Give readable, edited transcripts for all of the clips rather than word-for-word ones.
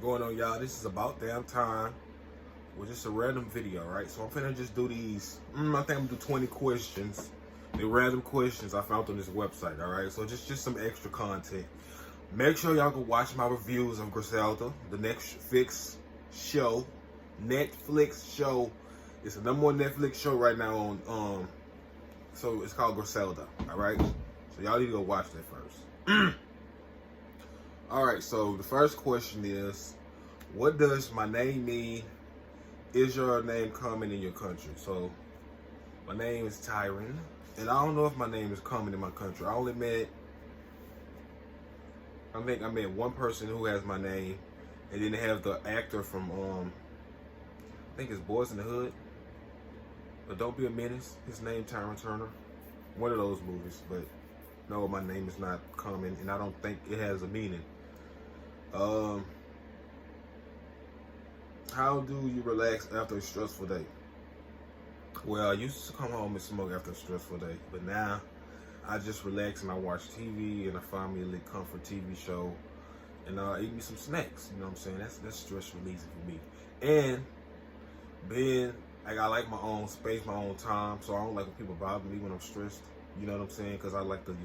going on, y'all? This is about damn time. Well, just a random video, right? So I'm finna just do these. I think I'm gonna do 20 questions. They're random questions I found on this website, all right? So just some extra content. Make sure y'all go watch my reviews of Griselda, the Netflix show. It's the #1 Netflix show right now on. So it's called Griselda, all right? So y'all need to go watch that first. All right. So the first question is, what does my name mean? Is your name common in your country? So my name is Tyron, and I don't know if my name is common in my country. I think I met one person who has my name, and then they have the actor from I think it's Boys in the Hood, but Don't Be a Menace. His name Tyron Turner. One of those movies, but no, my name is not common, and I don't think it has a meaning. How do you relax after a stressful day? Well, I used to come home and smoke after a stressful day, but now I just relax and I watch TV and I find me a little comfort TV show and eat me some snacks. You know what I'm saying? That's stress releasing for me. And being like, I like my own space, my own time, so I don't like when people bother me when I'm stressed. You know what I'm saying? Because I like to,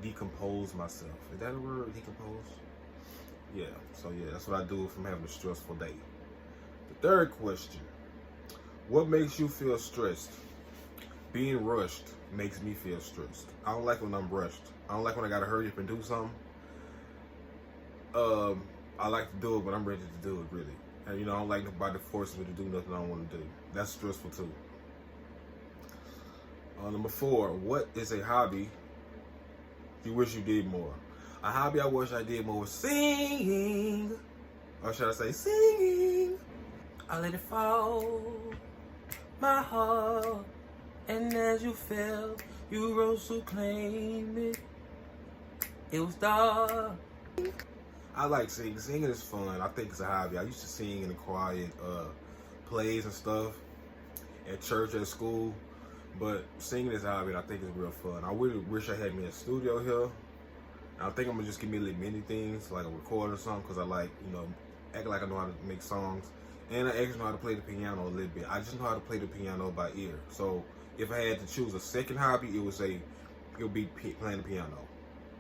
decompose myself. Is that a word? Decompose? Yeah. So yeah, that's what I do if I'm having a stressful day. The third question: what makes you feel stressed? Being rushed makes me feel stressed. I don't like when I'm rushed. I don't like when I gotta hurry up and do something. I like to do it when I'm ready to do it, really. And I don't like nobody forcing me to do nothing I don't want to do. That's stressful too. Number 4, what is a hobby you wish you did more? A hobby I wish I did more was singing. Or should I say singing? I let it fall, my heart, and as you fell, you rose to claim it. It was dark. I like singing. Singing is fun. I think it's a hobby. I used to sing in the choir, plays and stuff, at church, at school. But singing is a hobby, and I think it's real fun. I really wish I had me a studio here. I think I'm gonna just give me a little mini things, like a recorder or something, because I like, act like I know how to make songs. And I actually know how to play the piano a little bit. I just know how to play the piano by ear. So if I had to choose a second hobby, it would be playing the piano.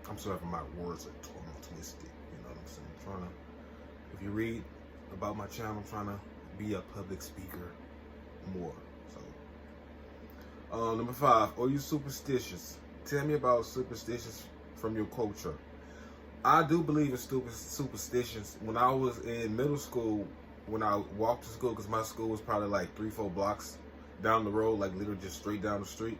I'm sorry if my words are twisted. You know what I'm saying? If you read about my channel, I'm trying to be a public speaker more. So, number 5, are you superstitious? Tell me about superstitions from your culture. I do believe in superstitions. When I was in middle school, when I walked to school, because my school was probably like 3-4 blocks down the road, like literally just straight down the street.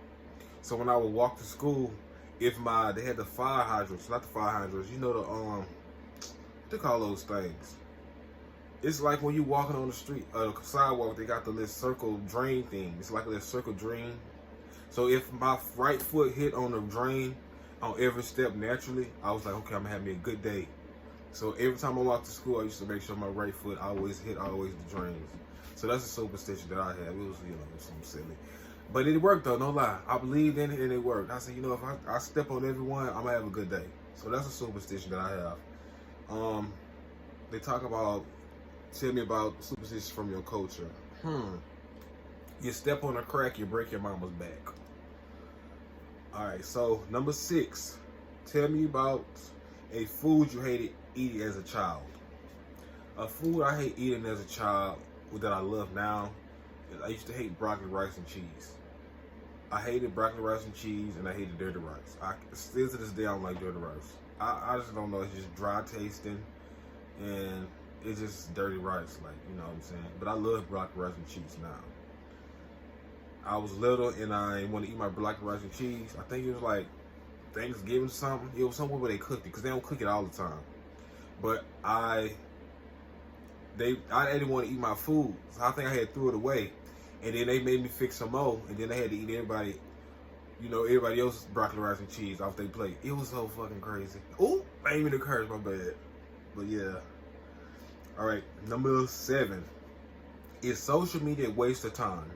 So when I would walk to school, they had the fire hydrants, not the fire hydrants, what they call those things? It's like when you walking on the street, sidewalk, they got the little circle drain thing. It's like a little circle drain. So if my right foot hit on the drain on every step naturally, I was like, okay, I'm gonna have me a good day. So every time I walked to school, I used to make sure my right foot always hit the drains. So that's a superstition that I had. It was, something silly. But it worked though, no lie. I believed in it and it worked. I said, if I step on everyone, I'm gonna have a good day. So that's a superstition that I have. They talk about, tell me about superstitions from your culture. You step on a crack, you break your mama's back. All right, so number 6, tell me about a food you hated eating as a child. A food I hate eating as a child that I love now is I used to hate broccoli, rice, and cheese. I hated broccoli, rice, and cheese, and I hated dirty rice. Still to this day, I don't like dirty rice. I just don't know. It's just dry tasting, and it's just dirty rice, you know what I'm saying? But I love broccoli, rice, and cheese now. I was little, and I didn't want to eat my broccoli, rice, and cheese. I think it was like Thanksgiving or something. It was somewhere where they cooked it, because they don't cook it all the time. But I didn't want to eat my food, so I think I had threw it away. And then they made me fix some more, and then they had to eat everybody else's broccoli, rice, and cheese off their plate. It was so fucking crazy. Ooh, I ain't even curse, my bad. But yeah. All right, number 7. Is social media a waste of time?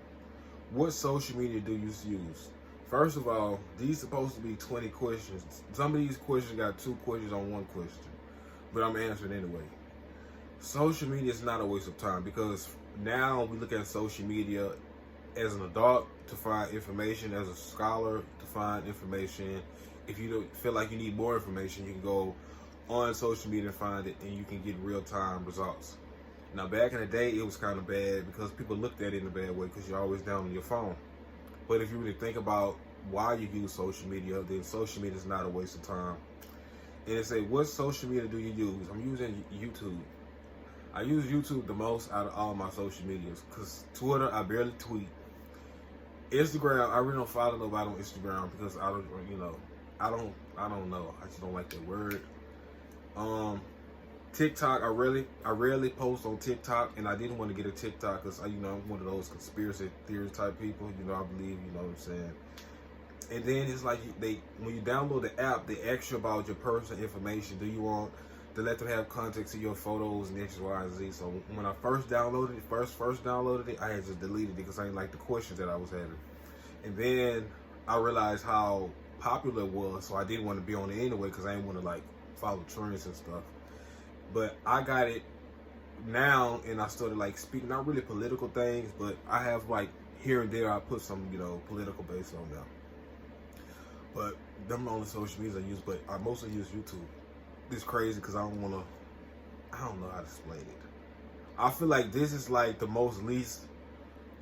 What social media do you use? First of all, these supposed to be 20 questions. Some of these questions got 2 questions on 1 question, but I'm answering anyway. social media is not a waste of time, because now we look at social media as an adult to find information, as a scholar to find information. If you don't feel like you need more information, you can go on social media and find it, and you can get real-time results. Now, back in the day, it was kind of bad because people looked at it in a bad way because you're always down on your phone. But if you really think about why you use social media, then social media is not a waste of time. And they say, what social media do you use? I'm using YouTube. I use YouTube the most out of all my social medias, because Twitter, I barely tweet. Instagram, I really don't follow nobody on Instagram because I don't know. I just don't like that word. TikTok, I rarely post on TikTok, and I didn't want to get a TikTok because I'm one of those conspiracy theory type people. I believe, what I'm saying. And then it's like when you download the app, they ask you about your personal information. Do you want to let them have context of your photos and X, Y, and Z? So when I first downloaded it, I had just deleted it because I didn't like the questions that I was having. And then I realized how popular it was, so I didn't want to be on it anyway because I didn't want to follow trends and stuff. But I got it now, and I started speaking, not really political things, but I have here and there I put some political base on them. But them are the only social media I use, but I mostly use YouTube. It's crazy because I don't know how to explain it. I feel like this is the most least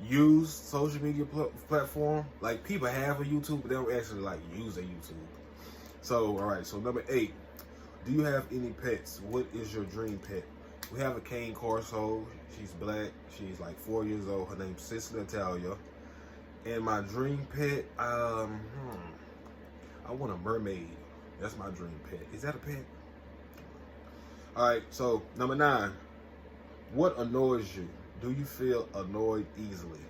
used social media platform. People have a YouTube, but they don't actually use a YouTube. So, all right. So number 8, do you have any pets? What is your dream pet? We have a cane corso. She's black. She's 4 years old. Her name's Sister Natalia. And my dream pet, I want a mermaid. That's my dream pet. Is that a pet? All right. So number 9, what annoys you? Do you feel annoyed easily?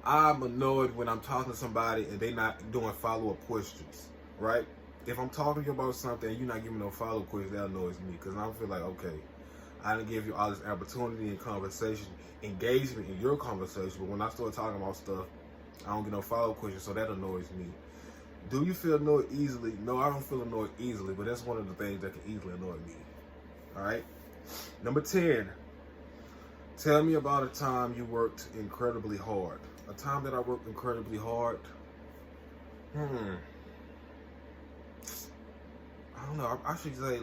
I'm annoyed when I'm talking to somebody and they not doing follow-up questions, right? If I'm talking to you about something and you're not giving no follow-up questions, that annoys me because I feel like, okay, I didn't give you all this opportunity and conversation, engagement in your conversation, but when I start talking about stuff, I don't get no follow-up questions, so that annoys me. Do you feel annoyed easily? No, I don't feel annoyed easily, but that's one of the things that can easily annoy me. All right? Number 10. Tell me about a time you worked incredibly hard. A time that I worked incredibly hard? I don't know. I should say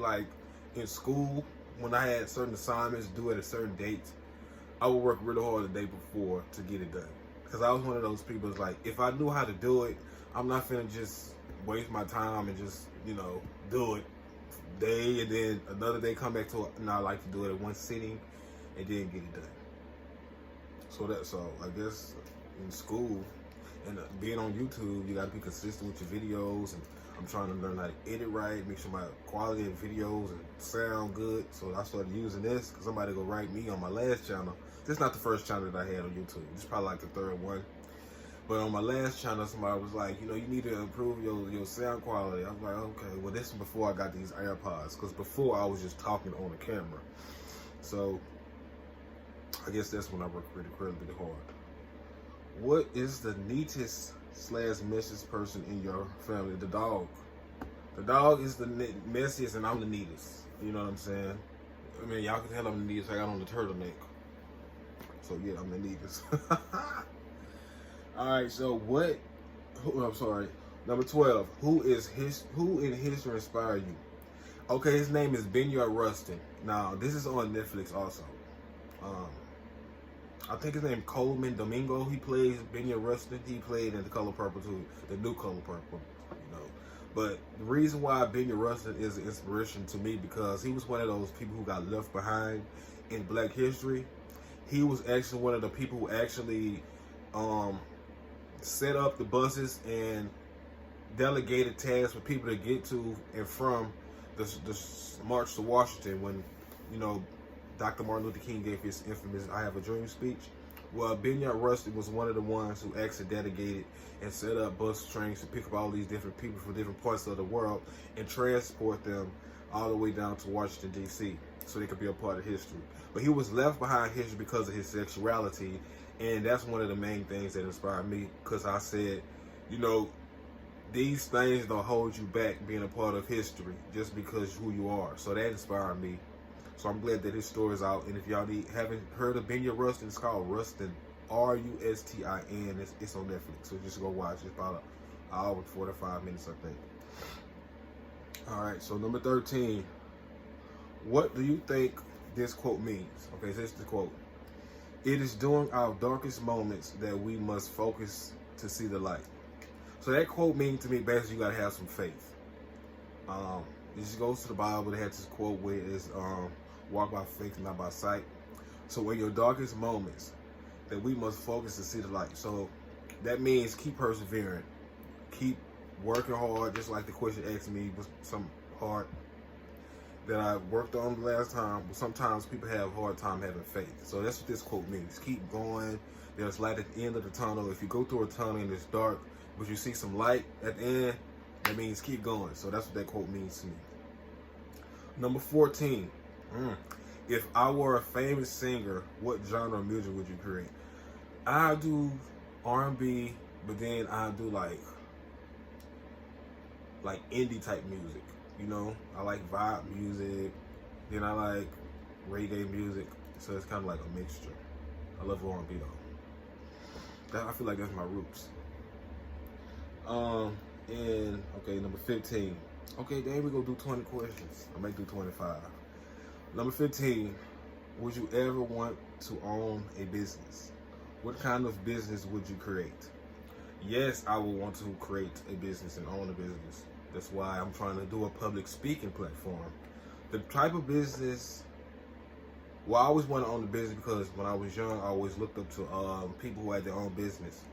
in school, when I had certain assignments due at a certain date, I would work really hard the day before to get it done. Because I was one of those people that's if I knew how to do it, I'm not finna just waste my time and just, do it day and then another day come back to it. And I like to do it at one sitting and then get it done. So I guess in school and being on YouTube, you gotta be consistent with your videos, and I'm trying to learn how to edit right, make sure my quality of videos and sound good. So I started using this because somebody go write me on my last channel. This is not the first channel that I had on YouTube. This is probably the third one. But on my last channel, somebody was like, you need to improve your sound quality. I was like, okay, well, this is before I got these AirPods, because before I was just talking on the camera. So I guess that's when I worked really hard. What is the neatest / messiest person in your family? The dog. The dog is the messiest, and I'm the neatest. You know what I'm saying? I mean, y'all can tell I'm the neatest. I got on the turtleneck. So yeah, I'm the neatest. All right. So I'm sorry. Number 12. Who in history inspired you? Okay, his name is Benya Rustin. Now this is on Netflix also. I think his name Coleman Domingo. He plays Benya Rustin. He played in The Color Purple too, the new Color Purple. But the reason why Benya Rustin is an inspiration to me, because he was one of those people who got left behind in Black history. He was actually one of the people who actually set up the buses and delegated tasks for people to get to and from the March to Washington when, Dr. Martin Luther King gave his infamous "I Have a Dream" speech. Well, Benya Rustin was one of the ones who actually delegated and set up bus trains to pick up all these different people from different parts of the world and transport them all the way down to Washington, D.C. so they could be a part of history. But he was left behind history because of his sexuality, and that's one of the main things that inspired me, because I said, these things don't hold you back being a part of history just because who you are. So that inspired me. So I'm glad that his story is out. And if y'all haven't heard of Benya Rustin, it's called Rustin, Rustin. It's on Netflix. So just go watch. It's about an hour and 45 minutes, I think. All right. So number 13. What do you think this quote means? Okay, so this is the quote. It is during our darkest moments that we must focus to see the light. So that quote means to me basically you gotta have some faith. It just goes to the Bible. They had this quote where it's walk by faith and not by sight. So in your darkest moments, that we must focus to see the light. So that means keep persevering, keep working hard, just like the question asked me was some hard that I worked on the last time. Sometimes people have a hard time having faith. So that's what this quote means. Keep going. There's light at the end of the tunnel. If you go through a tunnel and it's dark, but you see some light at the end, that means keep going. So that's what that quote means to me. Number 14. If I were a famous singer, what genre of music would you create? I do R&B, but then I do like indie type music. You know, I like vibe music, then I like reggae music, so it's kind of like a mixture. I love R&B though. I feel like that's my roots. And okay, number 15. Okay, then we go do 20 questions. I might do 25. Number 15. Would you ever want to own a business? What kind of business would you create? Yes, I would want to create a business and own a business. That's why I'm trying to do a public speaking platform. The type of business, well, I always wanted to own a business because when I was young, I always looked up to people who had their own business.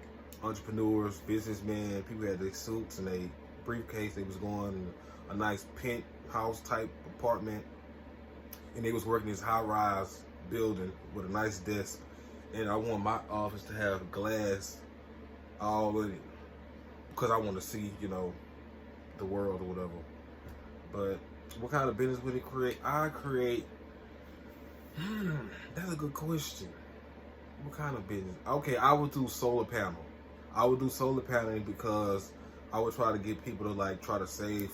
Entrepreneurs, businessmen, people who had their suits and their briefcase. They was going in a nice penthouse type apartment. And they was working this high-rise building with a nice desk. And I want my office to have glass all in it. Because I want to see, you know, the world or whatever. But what kind of business would it create? That's a good question. What kind of business? Okay, I would do solar panel. I would do solar paneling because I would try to get people to like try to save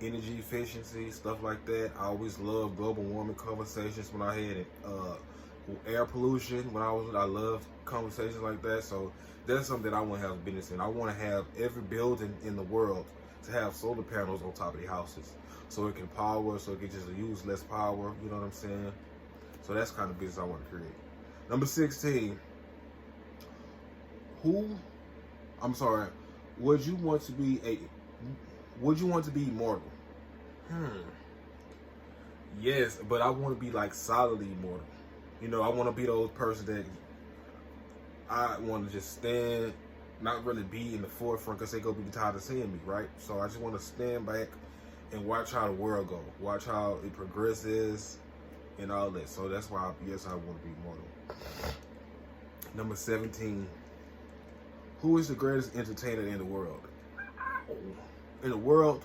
energy efficiency, stuff like that. I always loved global warming conversations when I had air pollution. I loved conversations like that. So that's something that I want to have a business in. I want to have every building in the world to have solar panels on top of the houses, so it can power, so it can just use less power. You know what I'm saying? So that's the kind of business I want to create. Number 16. Would you want to be immortal? Yes, but I want to be like solidly immortal. You know, I want to be those person that I want to just stand, not really be in the forefront because they go be tired of seeing me, right? So I just want to stand back and watch how the world go, watch how it progresses and all that. So that's why, yes, I want to be immortal. Number 17. Who is the greatest entertainer in the world? In the world,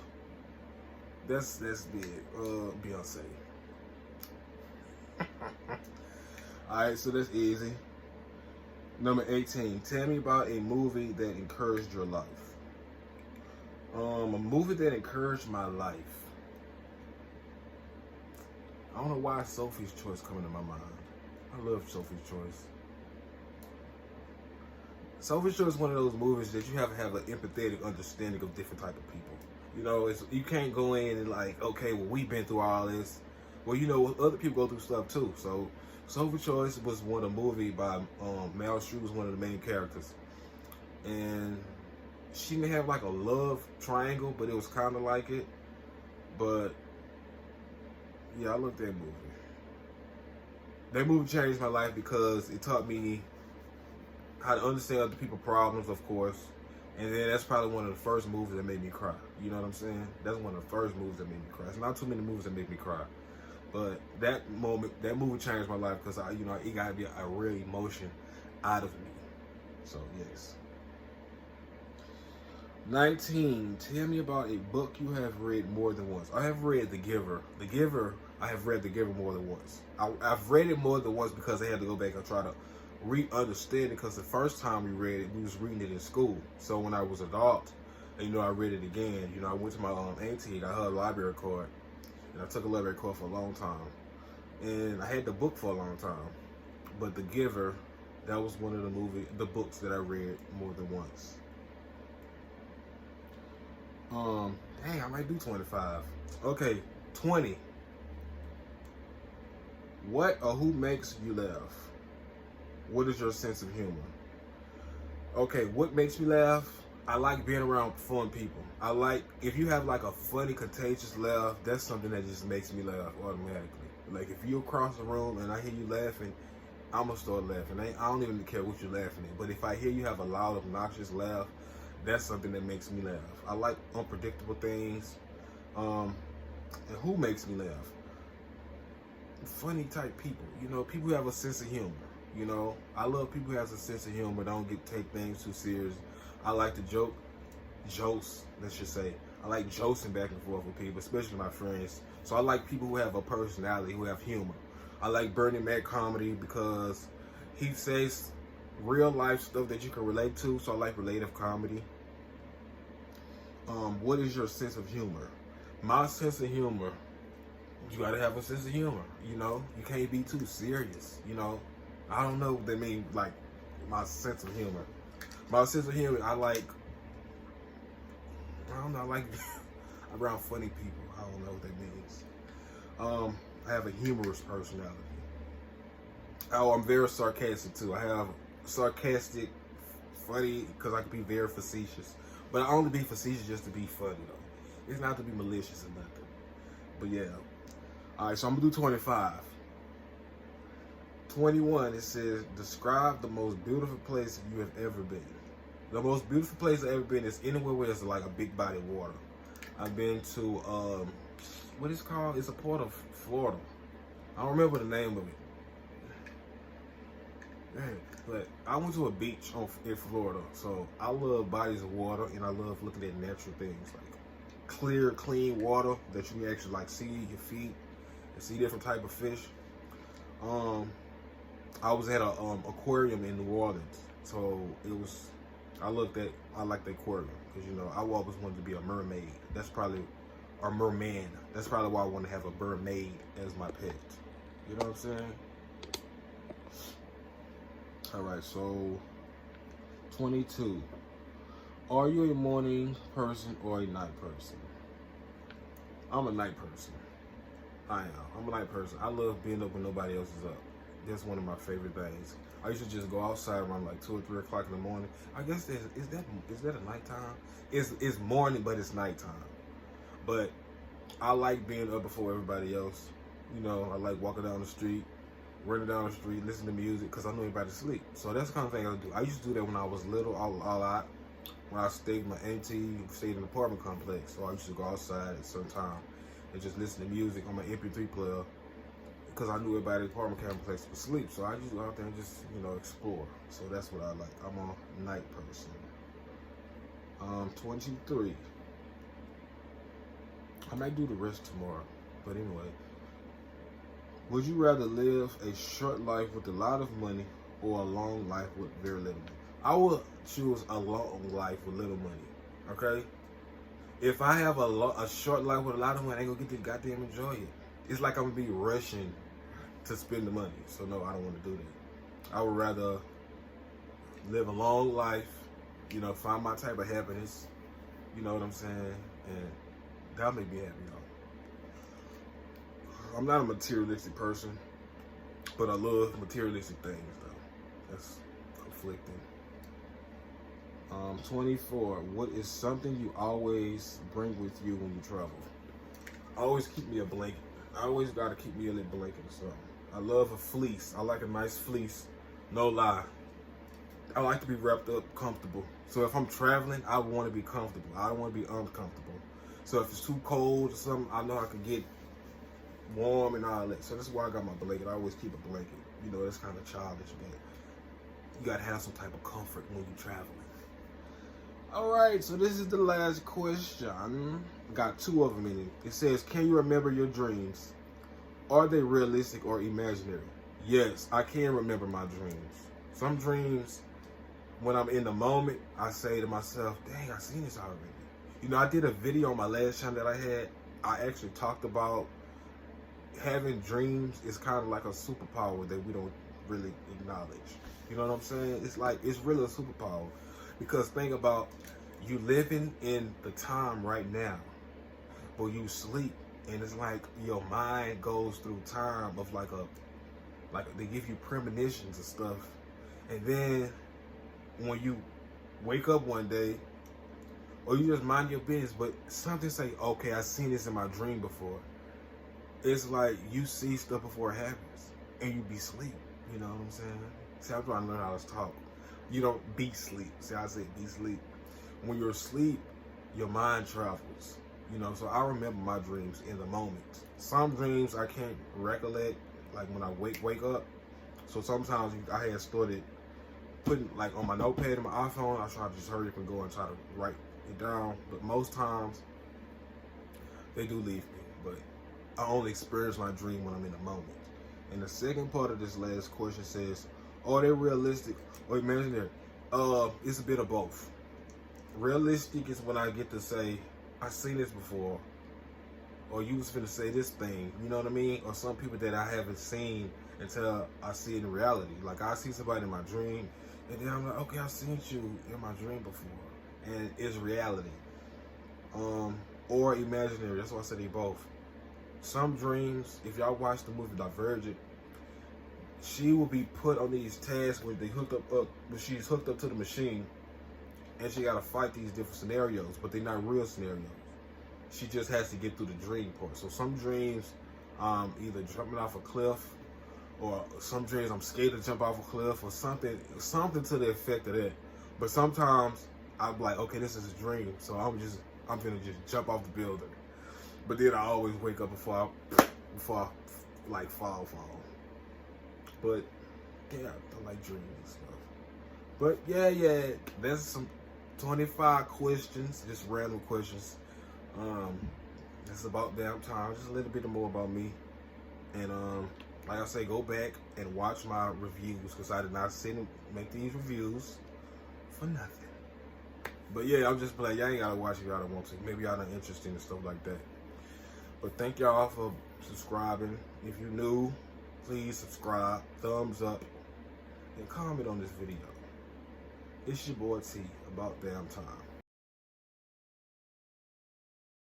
that's big. Beyonce. Alright, so that's easy. Number 18. Tell me about a movie that encouraged your life. A movie that encouraged my life. I don't know why Sophie's Choice coming to my mind. I love Sophie's Choice. Sophie's Choice is one of those movies that you have to have an empathetic understanding of different type of people. You know, you can't go in and like, okay, well, we've been through all this. Well, you know, other people go through stuff too. So Sophie's Choice was one of the movie by Meryl Streep was one of the main characters. And she may have like a love triangle, but it was kind of like it. But yeah, I love that movie. That movie changed my life because it taught me how to understand other people's problems, of course. And then that's probably one of the first movies that made me cry. You know what I'm saying? That's one of the first movies that made me cry. There's not too many movies that make me cry. But that movie changed my life because it got me a real emotion out of me. So, yes. 19. Tell me about a book you have read more than once. I have read The Giver. I have read The Giver more than once. I've read it more than once because I had to go back and try to re-understand it, because the first time we read it, we was reading it in school. So when I was adult, and, I read it again. I went to my auntie, got her a library card, and I took a library card for a long time. And I had the book for a long time. But The Giver, that was one of the books that I read more than once. Dang, I might do 25. Okay, 20. What or who makes you laugh? What is your sense of humor? Okay, what makes me laugh? I like being around fun people. I like, if you have like a funny, contagious laugh, that's something that just makes me laugh automatically. Like if you across the room and I hear you laughing, I'm gonna start laughing. I don't even care what you're laughing at. But if I hear you have a loud, obnoxious laugh, that's something that makes me laugh. I like unpredictable things. And who makes me laugh? Funny type people. You know, people who have a sense of humor. You know, I love people who have a sense of humor, don't take things too serious. I like to jokes, let's just say. I like joking back and forth with people, especially my friends. So I like people who have a personality, who have humor. I like Bernie Mac comedy because he says real life stuff that you can relate to. So I like relative comedy. What is your sense of humor? My sense of humor, you gotta have a sense of humor. You know, you can't be too serious. You know, I don't know what they mean, like my sense of humor. My sense of humor, I like around funny people. I don't know what that means. I have a humorous personality. Oh, I'm very sarcastic too. I have sarcastic, funny, because I can be very facetious. But I only be facetious just to be funny though. It's not to be malicious or nothing. But yeah. Alright, so I'm gonna do 25. 21, it says, describe the most beautiful place you have ever been. The most beautiful place I've ever been is anywhere where there's like a big body of water. I've been to, what is it called? It's a port of Florida. I don't remember the name of it. Dang, but I went to a beach in Florida. So I love bodies of water and I love looking at natural things. Like clear, clean water that you can actually like see your feet and see different type of fish. I was at a aquarium in New Orleans, so I like the aquarium because you know I always wanted to be a mermaid. Or merman. That's probably why I want to have a mermaid as my pet. You know what I'm saying? All right, so 22. Are you a morning person or a night person? I'm a night person. I am. I'm a night person. I love being up when nobody else is up. That's one of my favorite things. I used to just go outside around like 2 or 3 o'clock in the morning. I guess is that a nighttime? It's morning, but it's nighttime. But I like being up before everybody else. You know, I like walking down the street, running down the street, listening to music because I know everybody's asleep. So that's the kind of thing I do. I used to do that when I was little, a lot. When I stayed with my auntie, stayed in an apartment complex. So I used to go outside at some time and just listen to music on my MP3 player. Because I knew everybody in the apartment complex was asleep. So I just go out there and just, you know, explore. So that's what I like. I'm a night person. 23. I might do the rest tomorrow. But anyway. Would you rather live a short life with a lot of money or a long life with very little money? I would choose a long life with little money. Okay? If I have a short life with a lot of money, I ain't gonna get to goddamn enjoy it. It's like I'm gonna be rushing to spend the money. So no, I don't want to do that. I would rather live a long life, you know, find my type of happiness, you know what I'm saying, and that'll make me happy, y'all. I'm not a materialistic person, but I love materialistic things though. That's conflicting. 24. What is something you always bring with you when you travel? I always keep me a blanket. I always gotta keep me a little blanket or something. I love a fleece. I like a nice fleece. No lie. I like to be wrapped up comfortable. So if I'm traveling, I want to be comfortable. I don't want to be uncomfortable. So if it's too cold or something, I know I can get warm and all that. So that's why I got my blanket. I always keep a blanket. You know, that's kind of childish, but you gotta have some type of comfort when you're traveling. All right, so this is the last question. Got 2 of them in it. It says, can you remember your dreams? Are they realistic or imaginary? Yes, I can remember my dreams. Some dreams, when I'm in the moment, I say to myself, dang, I seen this already. You know, I did a video on my last channel that I had. I actually talked about having dreams is kind of like a superpower that we don't really acknowledge. You know what I'm saying? It's like, it's really a superpower. Because think about you living in the time right now, but you sleep, and it's like your mind goes through time of like they give you premonitions and stuff, and then when you wake up one day, or you just mind your business, but something say, okay, I seen this in my dream before. It's like you see stuff before it happens, and you be sleep. You know what I'm saying? See, I'm trying to learn how to talk. You don't be sleep. See, I said be sleep. When you're asleep, your mind travels. You know, so I remember my dreams in the moment. Some dreams I can't recollect, like when I wake up. So sometimes I had started putting like on my notepad and my iPhone. I try to just hurry up and go and try to write it down. But most times they do leave me. But I only experience my dream when I'm in the moment. And the second part of this last question says, are they realistic or imaginary? It's a bit of both. Realistic is when I get to say, I seen this before, or you was finna say this thing, you know what I mean? Or some people that I haven't seen until I see it in reality. Like I see somebody in my dream, and then I'm like, okay, I've seen you in my dream before, and it's reality. Or imaginary. That's why I said they both. Some dreams, if y'all watch the movie Divergent, she will be put on these tasks where when she's hooked up to the machine, and she gotta fight these different scenarios, but they're not real scenarios. She just has to get through the dream part. So some dreams, either jumping off a cliff, or some dreams I'm scared to jump off a cliff, or something to the effect of that. But sometimes I'm like, okay, this is a dream, so I'm gonna just jump off the building. But then I always wake up before I like fall. But yeah, I like dreaming and stuff. But yeah, that's some 25 questions, just random questions. It's about damn time. Just a little bit more about me. And like I say, go back and watch my reviews, because I did not sit and make these reviews for nothing. But yeah, I'm just like, y'all ain't gotta watch if y'all don't want to. Maybe y'all not interested in stuff like that. But thank y'all for subscribing. If you're new, please subscribe, thumbs up, and comment on this video. It's your boy T, about damn time.